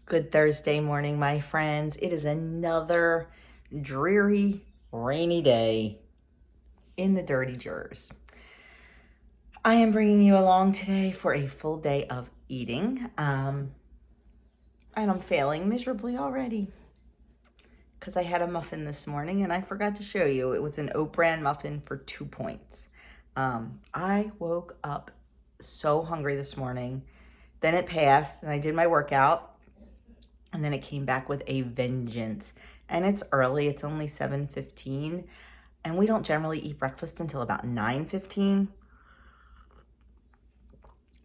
Good Thursday morning, my friends. It is another dreary, rainy day in the dirty jers. I am bringing you along today for a full day of eating, and I'm failing miserably already because I had a muffin this morning and I forgot to show you. It was an oat bran muffin for 2 points. I woke up so hungry this morning. Then it passed and I did my workout. And then it came back with a vengeance. And it's early, it's only 7:15. And we don't generally eat breakfast until about 9:15.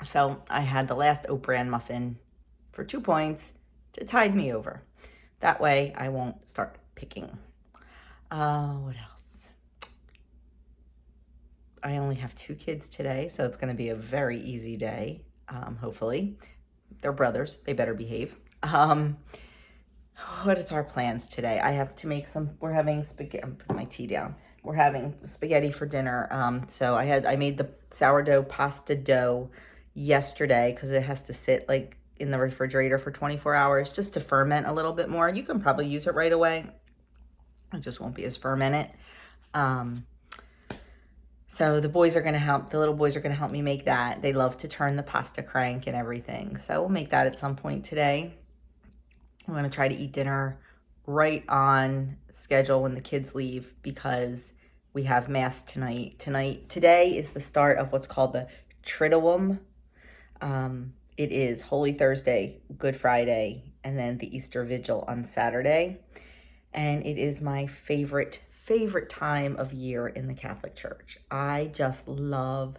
So I had the last oat bran muffin for 2 points to tide me over. That way I won't start picking. What else? I only have 2 kids today, so it's gonna be a very easy day, hopefully. They're brothers, they better behave. What is our plans today? I have to make we're having spaghetti. I'm putting my tea down. We're having spaghetti for dinner. So I made the sourdough pasta dough yesterday because it has to sit like in the refrigerator for 24 hours just to ferment a little bit more. You can probably use it right away. It just won't be as fermented. So the little boys are going to help me make that. They love to turn the pasta crank and everything. So we'll make that at some point today. I'm going to try to eat dinner right on schedule when the kids leave because we have Mass tonight. Today is the start of what's called the Triduum. It is Holy Thursday, Good Friday, and then the Easter Vigil on Saturday. And it is my favorite time of year in the Catholic Church. I just love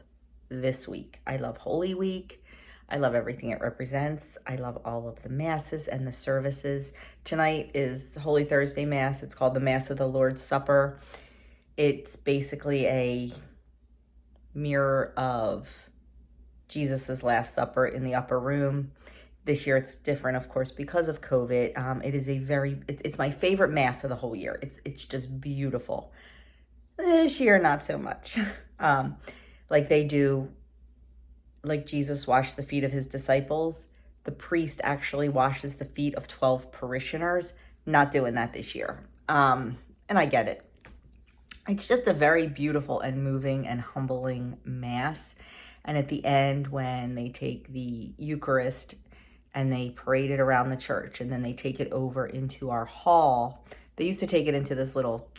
this week. I love Holy Week. I love everything it represents. I love all of the masses and the services. Tonight is Holy Thursday Mass. It's called the Mass of the Lord's Supper. It's basically a mirror of Jesus's Last Supper in the upper room. This year it's different, of course, because of COVID. It's my favorite Mass of the whole year. It's just beautiful. This year, not so much. Like Jesus washed the feet of his disciples, the priest actually washes the feet of 12 parishioners. Not doing that this year. And I get it. It's just a very beautiful and moving and humbling Mass. And at the end, when they take the Eucharist and they parade it around the church and then they take it over into our hall, they used to take it into this little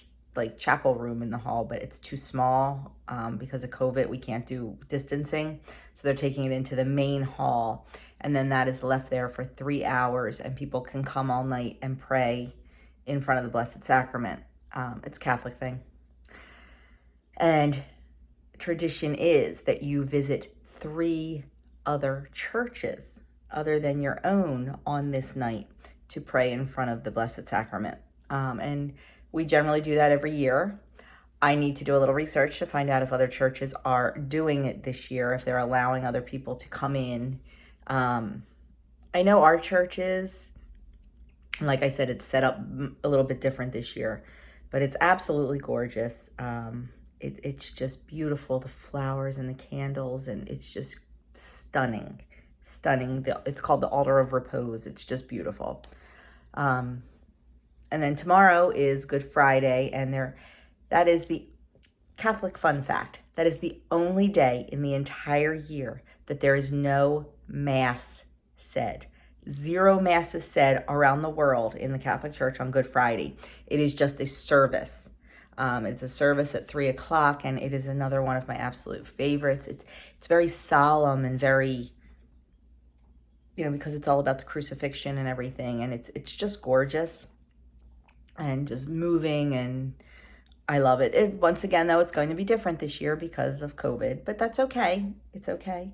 chapel room in the hall, but it's too small because of COVID. We can't do distancing. So they're taking it into the main hall. And then that is left there for 3 hours and people can come all night and pray in front of the Blessed Sacrament. It's a Catholic thing. And tradition is that you visit 3 other churches other than your own on this night to pray in front of the Blessed Sacrament. And we generally do that every year. I need to do a little research to find out if other churches are doing it this year, if they're allowing other people to come in. I know our church is, like I said, it's set up a little bit different this year, but it's absolutely gorgeous. It's just beautiful, the flowers and the candles, and it's just stunning. It's called the Altar of Repose. It's just beautiful. And then tomorrow is Good Friday, and that is the Catholic fun fact. That is the only day in the entire year that there is no Mass said. 0 Masses said around the world in the Catholic Church on Good Friday. It is just a service. It's a service at 3 o'clock, and it is another one of my absolute favorites. It's very solemn and very, because it's all about the crucifixion and everything, and it's just gorgeous and just moving, and I love it. Once again, though, it's going to be different this year because of COVID, but that's okay. It's okay.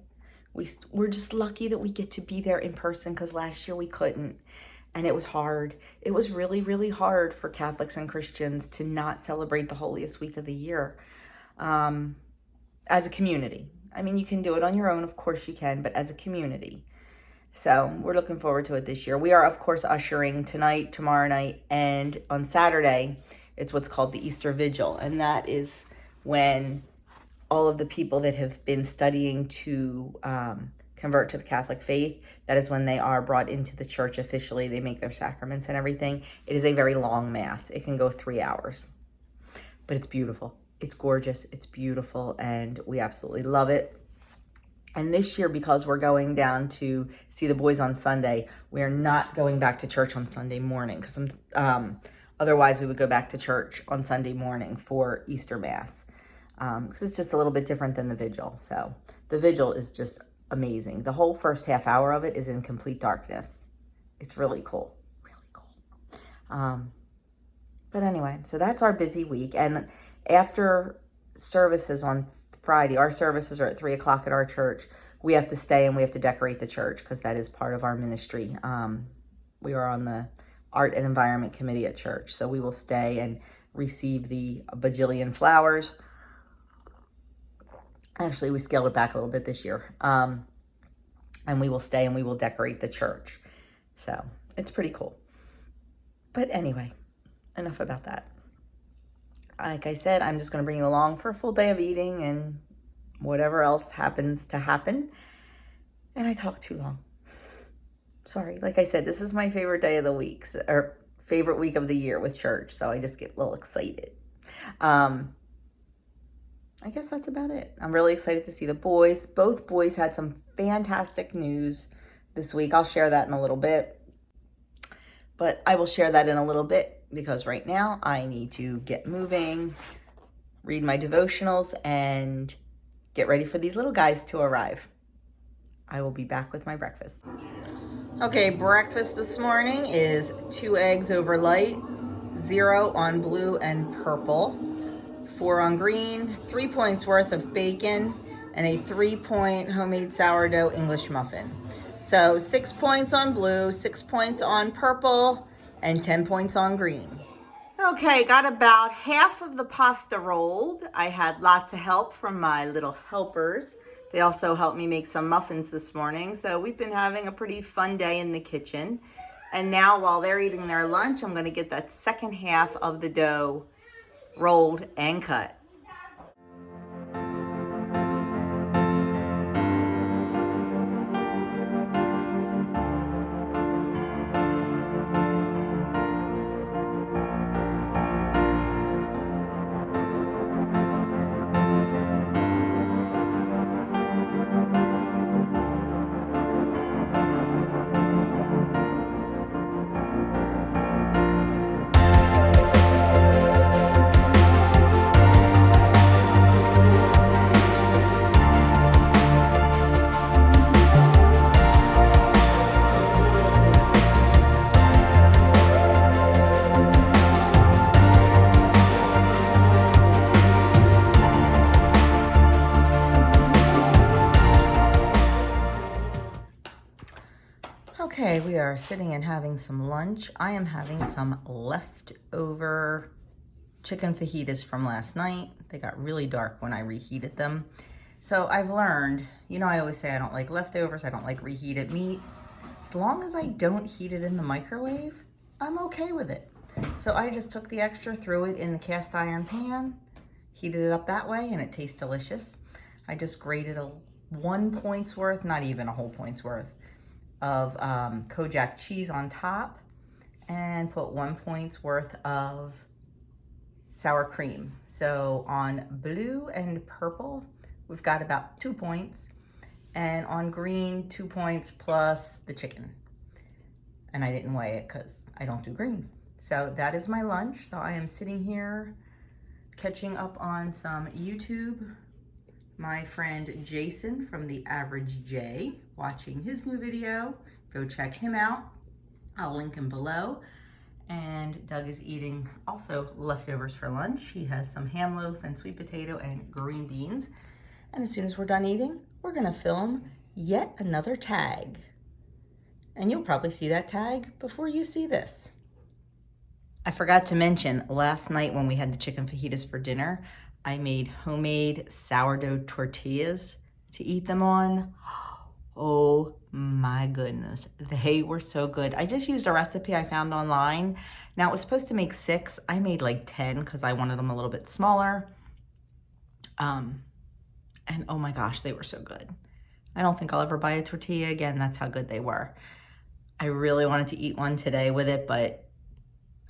We're just lucky that we get to be there in person because last year we couldn't, and it was hard. It was really, really hard for Catholics and Christians to not celebrate the holiest week of the year as a community. I mean, you can do it on your own, of course you can, but as a community. So we're looking forward to it this year. We are, of course, ushering tonight, tomorrow night, and on Saturday, it's what's called the Easter Vigil. And that is when all of the people that have been studying to convert to the Catholic faith. That is when they are brought into the church officially. They make their sacraments and everything. It is a very long Mass. It can go 3 hours, but it's beautiful. It's gorgeous. It's beautiful, and we absolutely love it. And this year, because we're going down to see the boys on Sunday, we're not going back to church on Sunday morning, because otherwise we would go back to church on Sunday morning for Easter Mass, because it's just a little bit different than the vigil. So the vigil is just amazing. The whole first half hour of it is in complete darkness. It's really cool, really cool. But anyway, so that's our busy week. And after services on Friday, our services are at 3 o'clock at our church. We have to stay and we have to decorate the church because that is part of our ministry. We are on the Art and Environment Committee at church. So we will stay and receive the bajillion flowers. Actually, we scaled it back a little bit this year. And we will stay and we will decorate the church. So it's pretty cool. But anyway, enough about that. Like I said, I'm just going to bring you along for a full day of eating and whatever else happens to happen. And I talk too long. Sorry. Like I said, this is my favorite day of the week, or favorite week of the year with church. So I just get a little excited. I guess that's about it. I'm really excited to see the boys. Both boys had some fantastic news this week. I'll share that in a little bit. But I will share that in a little bit, because right now I need to get moving, read my devotionals, and get ready for these little guys to arrive. I will be back with my breakfast. Okay, breakfast this morning is 2 eggs over light, 0 on blue and purple, 4 on green, 3 points worth of bacon, and a 3-point homemade sourdough English muffin. So 6 points on blue, 6 points on purple, and 10 points on green. Okay, got about half of the pasta rolled. I had lots of help from my little helpers. They also helped me make some muffins this morning. So we've been having a pretty fun day in the kitchen. And now while they're eating their lunch, I'm going to get that second half of the dough rolled and cut. Okay, we are sitting and having some lunch. I am having some leftover chicken fajitas from last night. They got really dark when I reheated them. So I've learned, you know, I always say I don't like leftovers, I don't like reheated meat. As long as I don't heat it in the microwave, I'm okay with it. So I just took the extra, threw it in the cast iron pan, heated it up that way, and it tastes delicious. I just grated 1 point's worth, not even a whole point's worth, of Kojak cheese on top, and put 1 point's worth of sour cream. So on blue and purple, we've got about 2 points, and on green, 2 points plus the chicken. And I didn't weigh it because I don't do green. So that is my lunch. So I am sitting here catching up on some YouTube. My friend Jason from The Average J, watching his new video. Go check him out. I'll link him below. And Doug is eating also leftovers for lunch. He has some ham loaf and sweet potato and green beans. And as soon as we're done eating, we're gonna film yet another tag. And you'll probably see that tag before you see this. I forgot to mention, last night when we had the chicken fajitas for dinner, I made homemade sourdough tortillas to eat them on. Oh my goodness, they were so good. I just used a recipe I found online. Now it was supposed to make 6. I made like 10 because I wanted them a little bit smaller. And oh my gosh, they were so good. I don't think I'll ever buy a tortilla again. That's how good they were. I really wanted to eat one today with it, but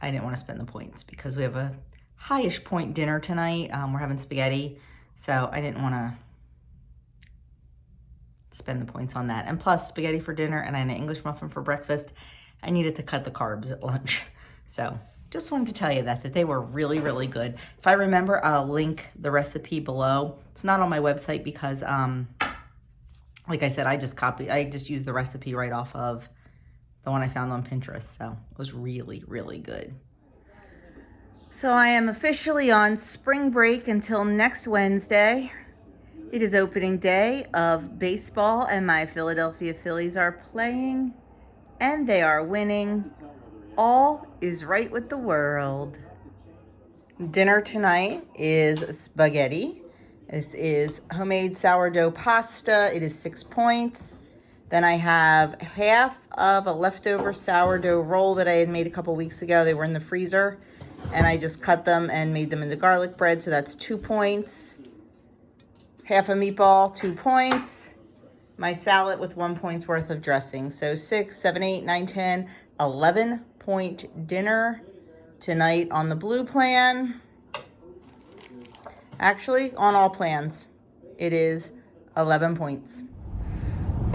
I didn't want to spend the points because we have a high-ish point dinner tonight. We're having spaghetti, so I didn't want to spend the points on that. And plus, spaghetti for dinner and an English muffin for breakfast, I needed to cut the carbs at lunch. So just wanted to tell you that they were really, really good. If I remember, I'll link the recipe below. It's not on my website because, like I said, I just used the recipe right off of the one I found on Pinterest. So it was really, really good. So I am officially on spring break until next Wednesday. It is opening day of baseball and my Philadelphia Phillies are playing and they are winning. All is right with the world. Dinner tonight is spaghetti. This is homemade sourdough pasta. It is 6 points. Then I have half of a leftover sourdough roll that I had made a couple weeks ago. They were in the freezer and I just cut them and made them into garlic bread. So that's 2 points. Half a meatball, 2 points. My salad with 1 point's worth of dressing. So 6, 7, 8, 9, 10, 11 point dinner tonight on the blue plan. Actually, on all plans, it is 11 points.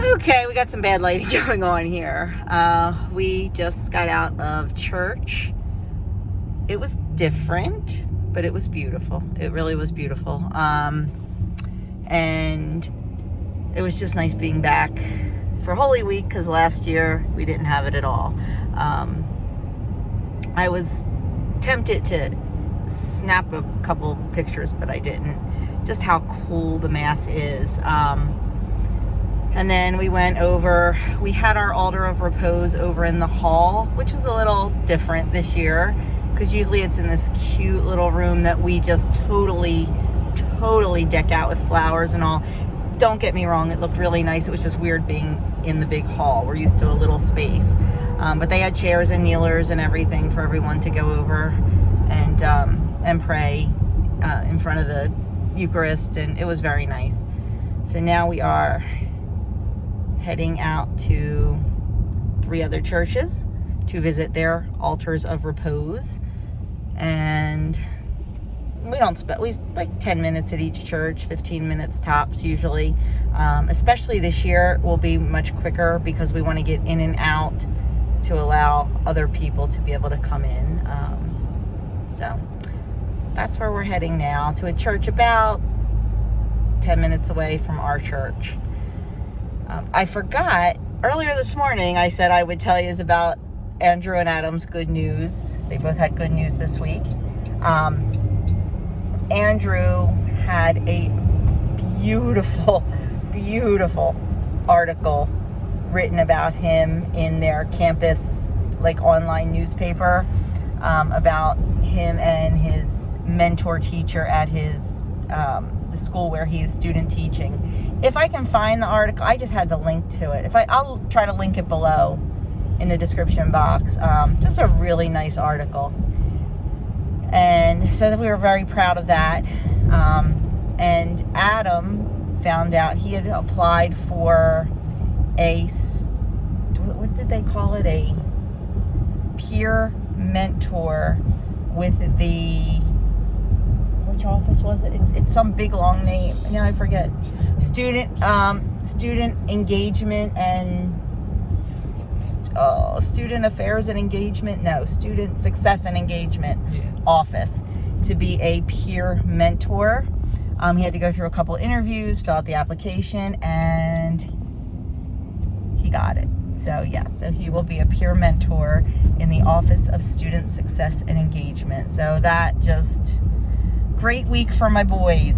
Okay, we got some bad lighting going on here. We just got out of church. It was different, but it was beautiful. It really was beautiful. And it was just nice being back for Holy Week because last year we didn't have it at all. I was tempted to snap a couple pictures, but I didn't. Just how cool the Mass is. And then we went over, we had our altar of repose over in the hall, which was a little different this year because usually it's in this cute little room that we just totally deck out with flowers and all. Don't get me wrong, it looked really nice. It was just weird being in the big hall. We're used to a little space. But they had chairs and kneelers and everything for everyone to go over and pray in front of the Eucharist, and it was very nice. So now we are heading out to 3 other churches to visit their altars of repose. And we like 10 minutes at each church, 15 minutes tops usually. Especially this year will be much quicker because we want to get in and out to allow other people to be able to come in. So that's where we're heading now, to a church about 10 minutes away from our church. I forgot, earlier this morning I said I would tell you about Andrew and Adam's good news. They both had good news this week. Andrew had a beautiful article written about him in their campus, like, online newspaper, about him and his mentor teacher at his the school where he is student teaching. If I can find the article, I just had to link to it. I'll try to link it below in the description box. Just a really nice article. And so that we were very proud of that. And Adam found out he had applied for what did they call it? A peer mentor with which office was it? It's some big long name. Now I forget. Student engagement and student affairs and engagement. No, student success and engagement office to be a peer mentor. He had to go through a couple interviews, fill out the application, and he got it. So so he will be a peer mentor in the Office of Student Success and Engagement. So that just great week for my boys.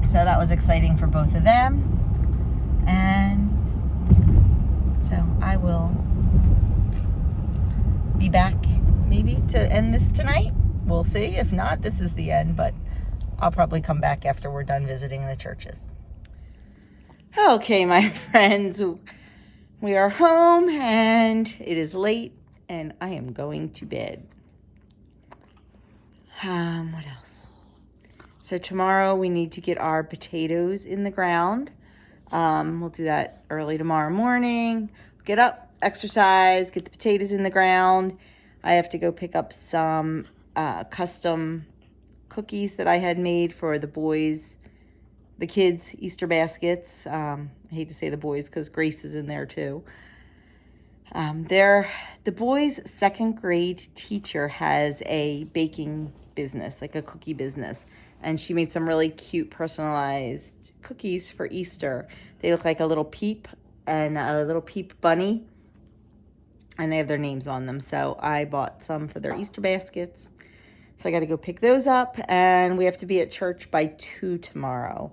So that was exciting for both of them. And so I will be back maybe to end this tonight. We'll see. If not, this is the end, but I'll probably come back after we're done visiting the churches. Okay, my friends, we are home and it is late and I am going to bed. What else? So tomorrow we need to get our potatoes in the ground. We'll do that early tomorrow morning. Get up, exercise, get the potatoes in the ground. I have to go pick up some custom cookies that I had made for the boys, the kids' Easter baskets. I hate to say the boys because Grace is in there too. The boys' second grade teacher has a baking business, like a cookie business. And she made some really cute personalized cookies for Easter. They look like a little peep and a little peep bunny. And they have their names on them. So I bought some for their Easter baskets. So I got to go pick those up. And we have to be at church by 2 tomorrow,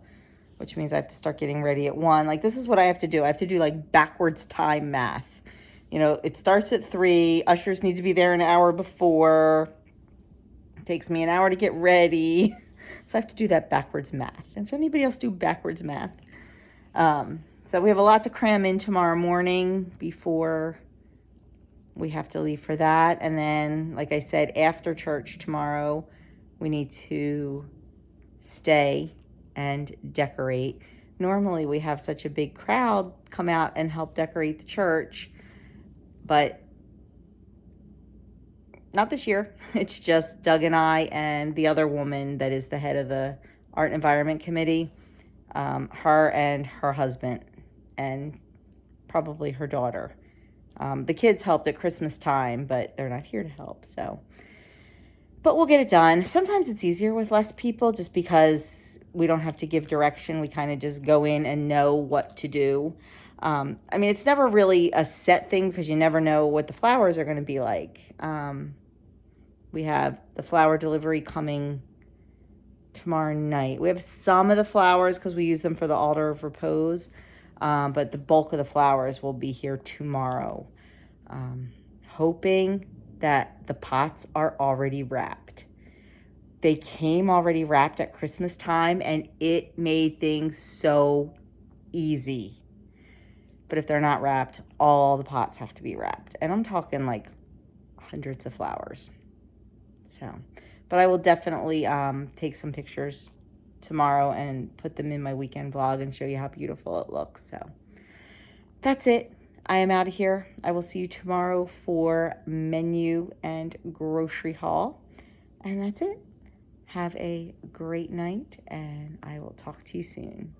which means I have to start getting ready at 1. Like, this is what I have to do. I have to do, like, backwards time math. You know, it starts at 3. Ushers need to be there an hour before. It takes me an hour to get ready. So I have to do that backwards math. Does anybody else do backwards math? So we have a lot to cram in tomorrow morning before we have to leave for that. And then, like I said, after church tomorrow, we need to stay and decorate. Normally we have such a big crowd come out and help decorate the church, but not this year. It's just Doug and I and the other woman that is the head of the Art and Environment Committee, her and her husband, and probably her daughter. The kids helped at Christmas time, but they're not here to help, so. But we'll get it done. Sometimes it's easier with less people just because we don't have to give direction. We kind of just go in and know what to do. I mean, it's never really a set thing because you never know what the flowers are going to be like. We have the flower delivery coming tomorrow night. We have some of the flowers because we use them for the altar of repose, but the bulk of the flowers will be here tomorrow. Hoping that the pots are already wrapped. They came already wrapped at Christmas time, and it made things so easy. But if they're not wrapped, all the pots have to be wrapped. And I'm talking like hundreds of flowers. So, but I will definitely take some pictures tomorrow and put them in my weekend vlog and show you how beautiful it looks. So that's it. I am out of here. I will see you tomorrow for menu and grocery haul. And that's it. Have a great night, and I will talk to you soon.